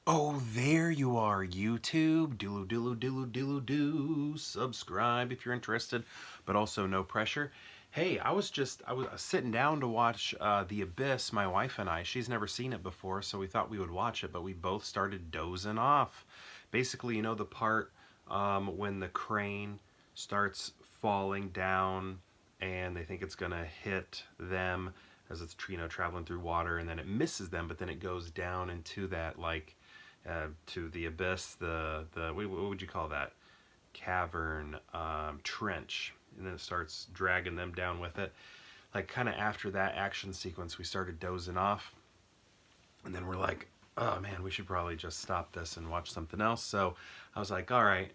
Oh, there you are, YouTube. Doodle doodle doodle doodle doo. Subscribe if you're interested, but also no pressure. Hey, I was sitting down to watch The Abyss. My wife and I. She's never seen it before, so we thought we would watch it, but we both started dozing off. Basically, you know the part when the crane starts falling down, and they think it's gonna hit them as it's traveling through water, and then it misses them, but then it goes down into that to the abyss, the what would you call that? Cavern, trench, and then it starts dragging them down with it. Like kind of after that action sequence, we started dozing off, and then we're like, oh man, we should probably just stop this and watch something else. So I was like, all right,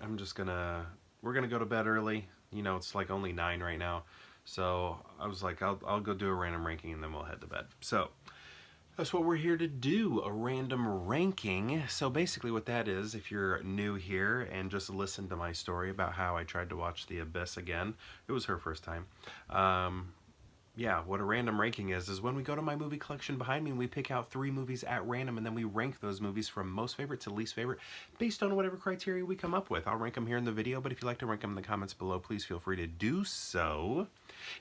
we're gonna go to bed early. You know, it's like only 9 right now. So I was like, I'll go do a random ranking and then we'll head to bed. So that's what we're here to do, a random ranking. So basically what that is, if you're new here and just listen to my story about how I tried to watch The Abyss again, it was her first time. Yeah, what a random ranking is when we go to my movie collection behind me and we pick out 3 movies at random and then we rank those movies from most favorite to least favorite based on whatever criteria we come up with. I'll rank them here in the video, but if you'd like to rank them in the comments below, please feel free to do so.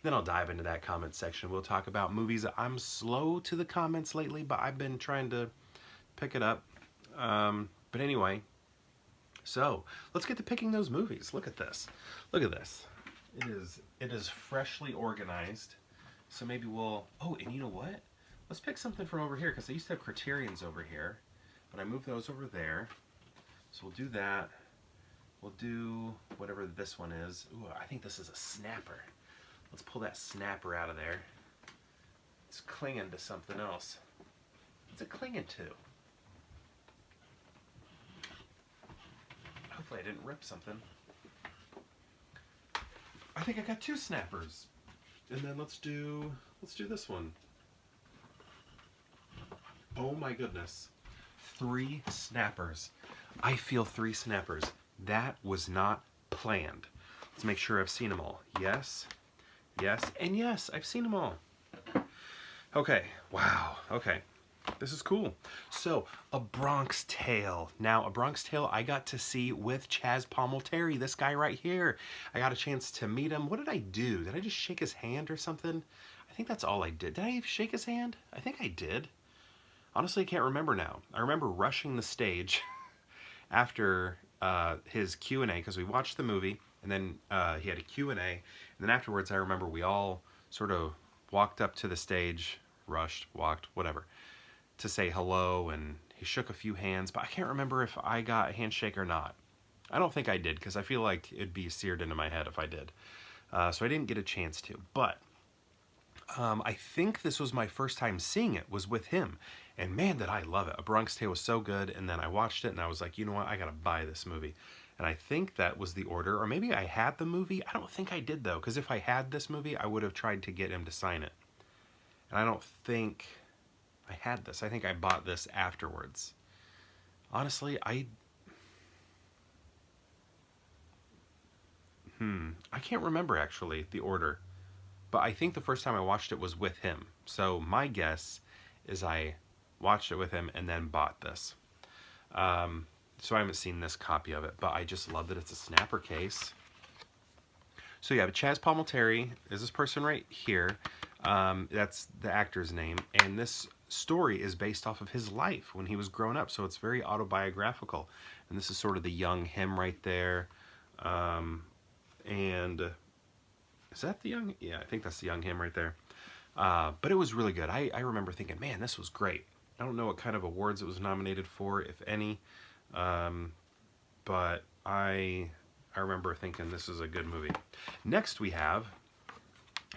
Then I'll dive into that comment section. We'll talk about movies. I'm slow to the comments lately, but I've been trying to pick it up. But anyway, so let's get to picking those movies. Look at this. Look at this. It is freshly organized. So maybe we'll... Oh, and you know what? Let's pick something from over here, because I used to have Criterions over here, but I moved those over there. So we'll do that. We'll do whatever this one is. Ooh, I think this is a snapper. Let's pull that snapper out of there. It's clinging to something else. What's it clinging to? Hopefully I didn't rip something. I think I got 2 snappers. And then let's do this one. Oh my goodness. 3 snappers. I feel 3 snappers. That was not planned. Let's make sure I've seen them all. Yes, yes, and yes, I've seen them all. Okay, wow, okay. This is cool. So, A Bronx Tale. Now, A Bronx Tale I got to see with Chazz Palminteri, this guy right here. I got a chance to meet him. What did I do? Did I just shake his hand or something? I think that's all I did. Did I shake his hand? I think I did. Honestly, I can't remember now. I remember rushing the stage after his Q&A, because we watched the movie, and then he had a Q&A, and then afterwards I remember we all sort of walked up to the stage, rushed, walked, whatever, to say hello, and he shook a few hands, but I can't remember if I got a handshake or not. I don't think I did, because I feel like it'd be seared into my head if I did. So I didn't get a chance to, but I think this was my first time seeing it, was with him, and man did I love it. A Bronx Tale was so good, and then I watched it and I was like, you know what, I gotta buy this movie. And I think that was the order, or maybe I had the movie. I don't think I did though, because if I had this movie I would have tried to get him to sign it, and I don't think I had this. I think I bought this afterwards. Honestly, I can't remember actually the order, but I think the first time I watched it was with him. So my guess is I watched it with him and then bought this. So I haven't seen this copy of it, but I just love that it's a snapper case. So yeah, Chazz Palminteri is this person right here. That's the actor's name, and this story is based off of his life when he was growing up, so it's very autobiographical. And this is sort of the young him right there. And is that the young? Yeah, I think that's the young him right there. But it was really good. I remember thinking, man, this was great. I don't know what kind of awards it was nominated for, if any. But I remember thinking this is a good movie. Next we have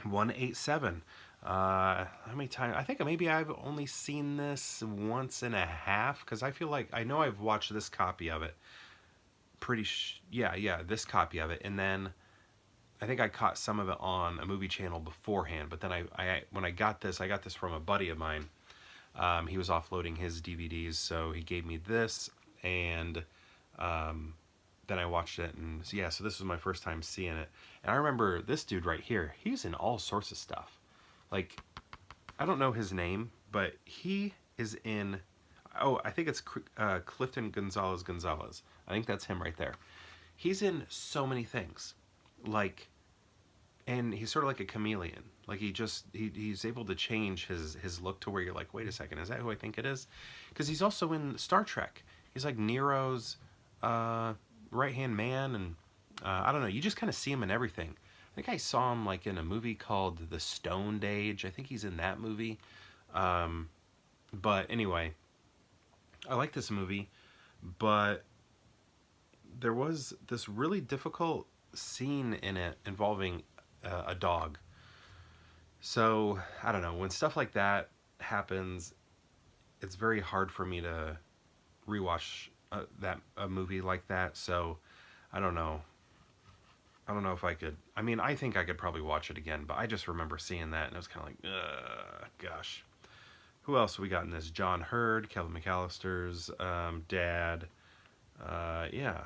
187. How many times? I think maybe I've only seen this once and a half, because I feel like I know I've watched this copy of it. Yeah, this copy of it, and then I think I caught some of it on a movie channel beforehand. But then when I got this from a buddy of mine. He was offloading his DVDs, so he gave me this, and then I watched it, and so, yeah, so this was my first time seeing it. And I remember this dude right here, he's in all sorts of stuff. Like, I don't know his name, but he is in, Oh, I think it's Clifton Gonzalez. I think that's him right there. He's in so many things, like, and he's sort of like a chameleon. Like he's able to change his look to where you're like, wait a second, is that who I think it is? Because he's also in Star Trek. He's like Nero's right hand man, and I don't know. You just kind of see him in everything. I think I saw him like in a movie called The Stoned Age. I think he's in that movie. But anyway, I like this movie, but there was this really difficult scene in it involving a dog. So, I don't know, when stuff like that happens, it's very hard for me to rewatch a movie like that. So, I don't know. I don't know if I could. I mean, I think I could probably watch it again, but I just remember seeing that and it was kind of like, gosh. Who else we got in this? John Hurd, Kevin McAllister's dad. Yeah.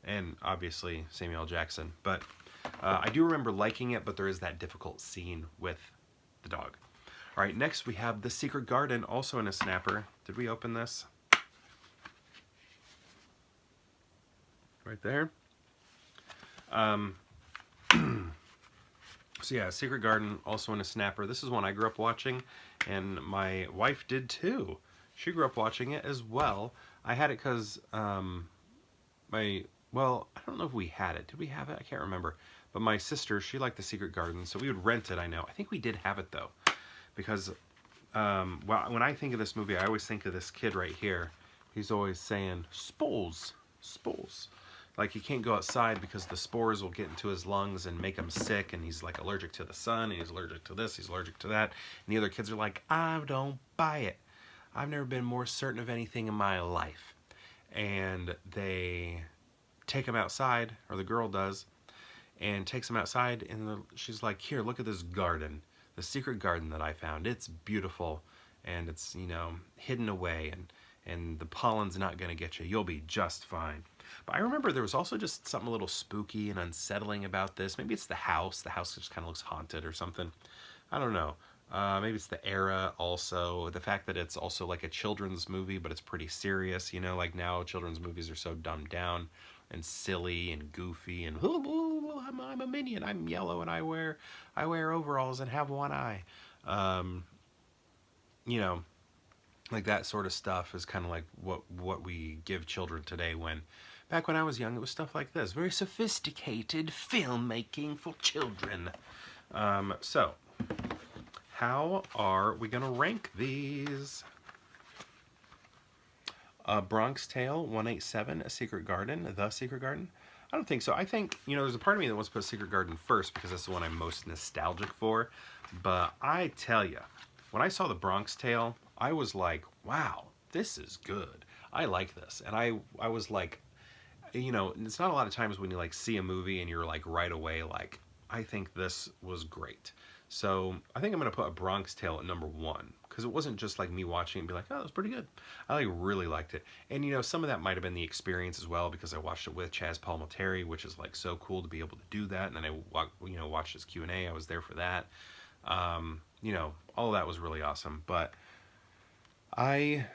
And obviously Samuel L. Jackson. But I do remember liking it, but there is that difficult scene with the dog. All right, next we have The Secret Garden, also in a snapper. Did we open this? Right there. So yeah, Secret Garden, also in a snapper. This is one I grew up watching, and my wife did too. She grew up watching it as well. I had it because well, I don't know if we had it. Did we have it? I can't remember. But my sister, she liked The Secret Garden, so we would rent it, I know. I think we did have it, though. Because well, when I think of this movie, I always think of this kid right here. He's always saying, spores, spores. Like, he can't go outside because the spores will get into his lungs and make him sick, and he's, like, allergic to the sun, and he's allergic to this, he's allergic to that. And the other kids are like, I don't buy it. I've never been more certain of anything in my life. And they take him outside, or the girl does, and takes him outside, and she's like, here, look at this garden, the secret garden that I found. It's beautiful, and it's, you know, hidden away, and the pollen's not going to get you. You'll be just fine. But I remember there was also just something a little spooky and unsettling about this. Maybe it's the house. The house just kind of looks haunted or something. I don't know. Maybe it's the era also. The fact that it's also like a children's movie, but it's pretty serious. You know, like now children's movies are so dumbed down and silly and goofy and I'm a minion. I'm yellow and I wear overalls and have one eye. You know, like that sort of stuff is kind of like what we give children today, when back when I was young it was stuff like this. Very sophisticated filmmaking for children. So how are we gonna rank these? Bronx Tale 187, A Secret Garden, The Secret Garden. I don't think so. I think, you know, there's a part of me that wants to put Secret Garden first because that's the one I'm most nostalgic for. But I tell you, when I saw the Bronx Tale, I was like, wow, this is good. I like this. And I was like, you know, it's not a lot of times when you like see a movie and you're like right away like, I think this was great. So I think I'm going to put A Bronx Tale at number 1. Because it wasn't just like me watching it and be like, oh, that was pretty good. I like really liked it. And you know, some of that might have been the experience as well, because I watched it with Chazz Palminteri, which is like so cool to be able to do that. And then I watched his Q&A. I was there for that. You know, all of that was really awesome. But I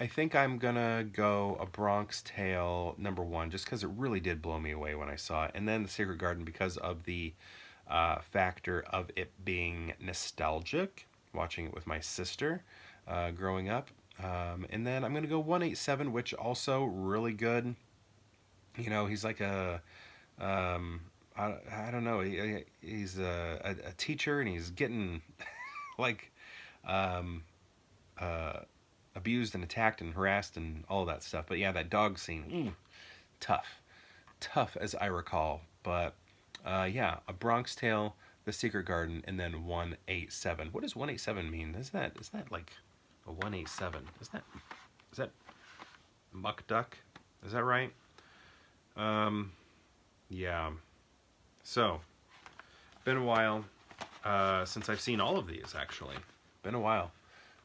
think I'm gonna go A Bronx Tale number 1, just because it really did blow me away when I saw it. And then The Secret Garden because of the factor of it being nostalgic, watching it with my sister growing up. And then I'm going to go 187, which also really good. You know, he's like I don't know, he's a teacher, and he's getting like abused and attacked and harassed and all that stuff. But yeah, that dog scene, tough as I recall. But yeah, A Bronx Tale, The Secret Garden, and then 187. What does 187 mean? Is that like a 187? Is that muck duck? Is that right? Yeah. So, been a while since I've seen all of these, actually. Been a while.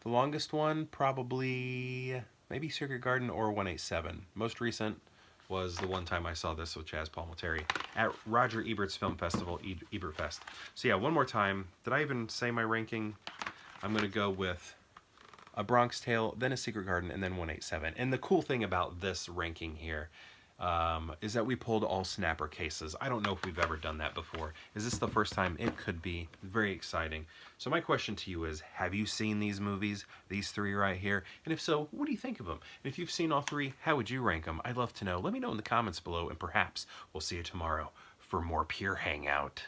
The longest one, probably maybe Secret Garden or 187. Most recent was the one time I saw this with Chazz Palminteri at Roger Ebert's Film Festival, Ebertfest. So yeah, one more time. Did I even say my ranking? I'm going to go with a Bronx Tale, then a Secret Garden, and then 187. And the cool thing about this ranking here is that we pulled all snapper cases. I don't know if we've ever done that before. Is this the first time? It could be. Very exciting. So my question to you is, have you seen these movies, these three right here? And if so, what do you think of them? And if you've seen all three, how would you rank them? I'd love to know. Let me know in the comments below, and perhaps we'll see you tomorrow for more Pure Hangout.